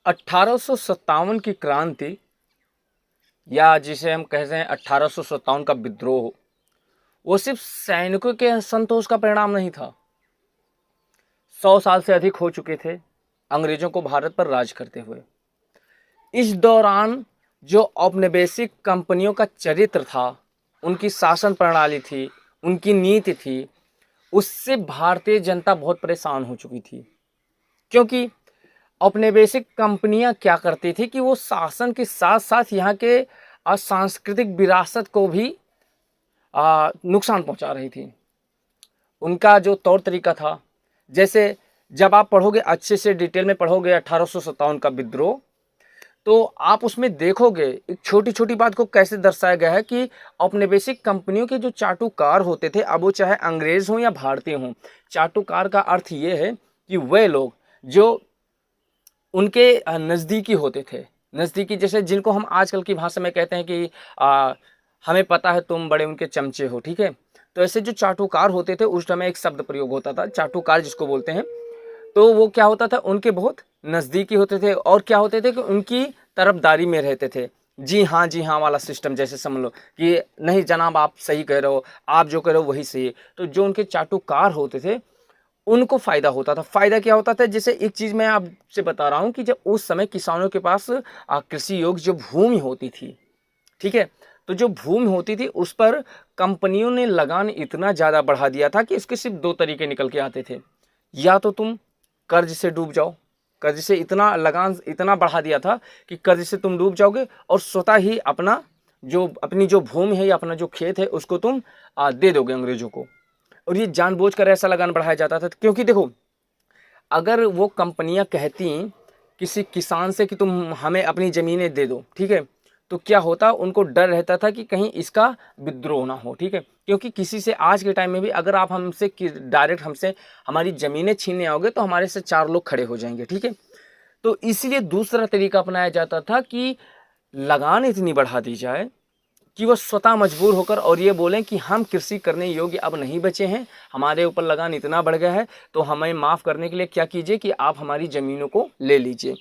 1857 की क्रांति, या जिसे हम कहते हैं 1857 का विद्रोह, वो सिर्फ सैनिकों के असंतोष का परिणाम नहीं था। 100 साल से अधिक हो चुके थे अंग्रेजों को भारत पर राज करते हुए। इस दौरान जो औपनिवेशिक कंपनियों का चरित्र था, उनकी शासन प्रणाली थी, उनकी नीति थी, उससे भारतीय जनता बहुत परेशान हो चुकी थी। क्योंकि औपनिवेशिक कंपनियां क्या करती थी कि वो शासन के साथ साथ यहाँ के सांस्कृतिक विरासत को भी नुकसान पहुंचा रही थी। उनका जो तौर तरीका था, जैसे जब आप पढ़ोगे, अच्छे से डिटेल में पढ़ोगे 1857 का विद्रोह, तो आप उसमें देखोगे एक छोटी छोटी बात को कैसे दर्शाया गया है कि औपनिवेशिक कंपनियों के जो चाटुकार होते थे, अब वो चाहे अंग्रेज हों या भारतीय हों, चाटुकार का अर्थ ये है कि वे लोग जो उनके नज़दीकी होते थे, नज़दीकी, जैसे जिनको हम आजकल की भाषा में कहते हैं कि हमें पता है तुम बड़े उनके चमचे हो, ठीक है। तो ऐसे जो चाटुकार होते थे, उस समय एक शब्द प्रयोग होता था चाटुकार जिसको बोलते हैं, तो वो क्या होता था, उनके बहुत नज़दीकी होते थे और क्या होते थे कि उनकी तरफदारी में रहते थे। जी हाँ वाला सिस्टम, जैसे समझ लो कि नहीं जनाब आप सही कह रहे हो, आप जो कह रहे हो वही सही है। तो जो उनके चाटुकार होते थे उनको फ़ायदा होता था। फ़ायदा क्या होता था, जैसे एक चीज़ मैं आपसे बता रहा हूँ कि जब उस समय किसानों के पास कृषि योग्य जो भूमि होती थी, ठीक है, तो जो भूमि होती थी उस पर कंपनियों ने लगान इतना ज़्यादा बढ़ा दिया था कि इसके सिर्फ दो तरीके निकल के आते थे। या तो तुम कर्ज से डूब जाओ, कर्ज से इतना लगान इतना बढ़ा दिया था कि कर्ज से तुम डूब जाओगे और स्वतः ही अपनी जो भूमि है या अपना जो खेत है उसको तुम दे दोगे अंग्रेजों को। और ये जानबूझकर ऐसा लगान बढ़ाया जाता था, क्योंकि देखो, अगर वो कंपनियां कहती किसी किसान से कि तुम हमें अपनी ज़मीनें दे दो, ठीक है, तो क्या होता, उनको डर रहता था कि कहीं इसका विद्रोह ना हो, ठीक है। क्योंकि किसी से आज के टाइम में भी अगर आप हमसे डायरेक्ट हमसे हमारी ज़मीनें छीनने आओगे तो हमारे से 4 लोग खड़े हो जाएंगे, ठीक है। तो इसलिए दूसरा तरीका अपनाया जाता था कि लगान इतनी बढ़ा दी जाए कि वो स्वतः मजबूर होकर और ये बोलें कि हम कृषि करने योग्य अब नहीं बचे हैं, हमारे ऊपर लगान इतना बढ़ गया है, तो हमें माफ़ करने के लिए क्या कीजिए कि आप हमारी ज़मीनों को ले लीजिए।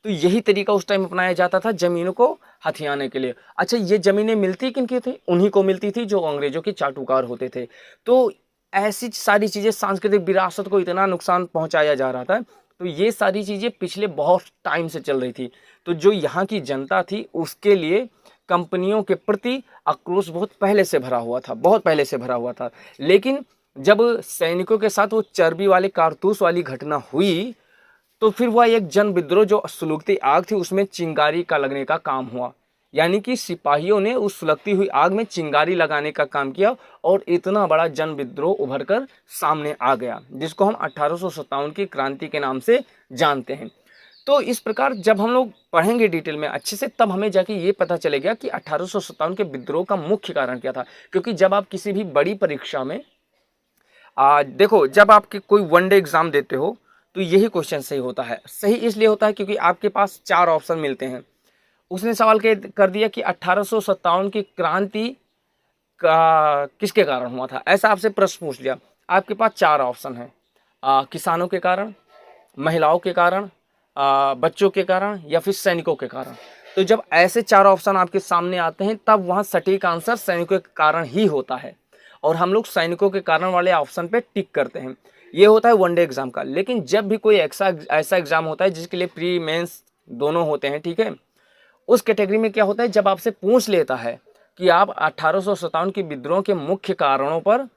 तो यही तरीका उस टाइम अपनाया जाता था ज़मीनों को हथियाने के लिए। अच्छा, ये ज़मीनें मिलती किन की थी? उन्हीं को मिलती थी जो अंग्रेज़ों के चाटुकार होते थे। तो ऐसी सारी चीज़ें, सांस्कृतिक विरासत को इतना नुकसान पहुँचाया जा रहा था, तो ये सारी चीज़ें पिछले बहुत टाइम से चल रही थी। तो जो यहाँ की जनता थी उसके लिए कंपनियों के प्रति आक्रोश बहुत पहले से भरा हुआ था, बहुत पहले से भरा हुआ था। लेकिन जब सैनिकों के साथ वो चर्बी वाले कारतूस वाली घटना हुई, तो फिर वह एक जन विद्रोह जो सुलगती आग थी उसमें चिंगारी का लगने का काम हुआ। यानी कि सिपाहियों ने उस सुलगती हुई आग में चिंगारी लगाने का काम किया और इतना बड़ा जन विद्रोह उभर कर सामने आ गया, जिसको हम 1857 की क्रांति के नाम से जानते हैं। तो इस प्रकार जब हम लोग पढ़ेंगे डिटेल में अच्छे से, तब हमें जाके ये पता चलेगा कि 1857 के विद्रोह का मुख्य कारण क्या था। क्योंकि जब आप किसी भी बड़ी परीक्षा में देखो, जब आपके कोई वनडे एग्जाम देते हो तो यही क्वेश्चन सही होता है। सही इसलिए होता है क्योंकि आपके पास 4 ऑप्शन मिलते हैं। उसने सवाल कर दिया कि 1857 की क्रांति का किसके कारण हुआ था, ऐसा आपसे प्रश्न पूछ लिया। आपके पास 4 ऑप्शन हैं, किसानों के कारण, महिलाओं के कारण, बच्चों के कारण या फिर सैनिकों के कारण। तो जब ऐसे 4 ऑप्शन आपके सामने आते हैं तब वहाँ सटीक आंसर सैनिकों के कारण ही होता है और हम लोग सैनिकों के कारण वाले ऑप्शन पे टिक करते हैं। ये होता है वनडे एग्जाम का। लेकिन जब भी कोई ऐसा एग्जाम होता है जिसके लिए प्री मेंस दोनों होते हैं, ठीक है, उस कैटेगरी में क्या होता है, जब आपसे पूछ लेता है कि आप 1857 के विद्रोह के मुख्य कारणों पर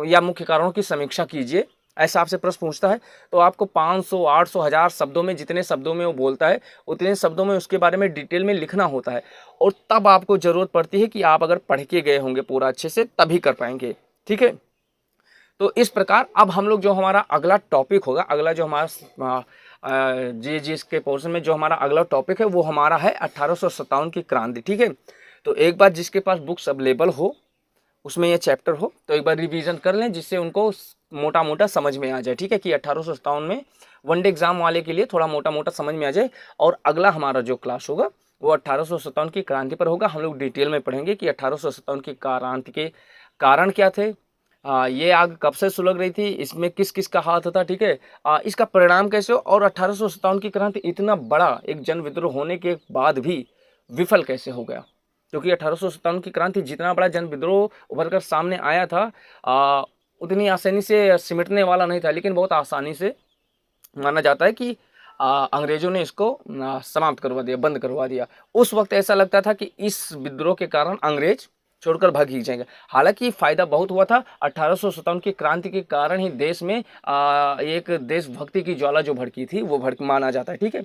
या मुख्य कारणों की समीक्षा कीजिए, ऐसा आपसे प्रश्न पूछता है, तो आपको 500, 800, 1000 शब्दों में, जितने शब्दों में वो बोलता है उतने शब्दों में उसके बारे में डिटेल में लिखना होता है। और तब आपको ज़रूरत पड़ती है कि आप अगर पढ़ के गए होंगे पूरा अच्छे से तभी कर पाएंगे, ठीक है। तो इस प्रकार अब हम लोग जो हमारा अगला टॉपिक होगा, अगला जो हमारा जी के पोर्शन में जो हमारा अगला टॉपिक है वो हमारा है 1857 की क्रांति, ठीक है। तो एक बार जिसके पास बुक्स अवेलेबल हो, उसमें ये चैप्टर हो, तो एक बार रिवीजन कर लें जिससे उनको मोटा मोटा समझ में आ जाए, ठीक है, कि 1857 में वनडे एग्जाम वाले के लिए थोड़ा मोटा मोटा समझ में आ जाए। और अगला हमारा जो क्लास होगा वो 1857 की क्रांति पर होगा। हम लोग डिटेल में पढ़ेंगे कि 1857 की क्रांति के कारण क्या थे, ये आग कब से सुलग रही थी, इसमें किस किस का हाथ था, ठीक है। इसका परिणाम कैसे हो, और 1857 की क्रांति इतना बड़ा एक जन विद्रोह होने के बाद भी विफल कैसे हो गया, क्योंकि 1857 की क्रांति जितना बड़ा जन विद्रोह उभर कर सामने आया था, उतनी आसानी से सिमटने वाला नहीं था, लेकिन बहुत आसानी से माना जाता है कि अंग्रेजों ने इसको समाप्त करवा दिया, बंद करवा दिया। उस वक्त ऐसा लगता था कि इस विद्रोह के कारण अंग्रेज छोड़कर भाग ही जाएंगे। हालांकि फायदा बहुत हुआ था, 1857 की क्रांति के कारण ही देश में एक देशभक्ति की ज्वाला जो भड़की थी वो भड़क माना जाता है, ठीक है।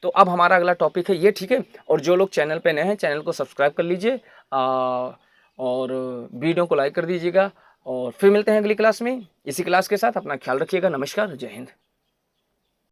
तो अब हमारा अगला टॉपिक है ये, ठीक है। और जो लोग चैनल पे नए हैं चैनल को सब्सक्राइब कर लीजिए, और वीडियो को लाइक कर दीजिएगा, और फिर मिलते हैं अगली क्लास में इसी क्लास के साथ। अपना ख्याल रखिएगा। नमस्कार, जय हिंद।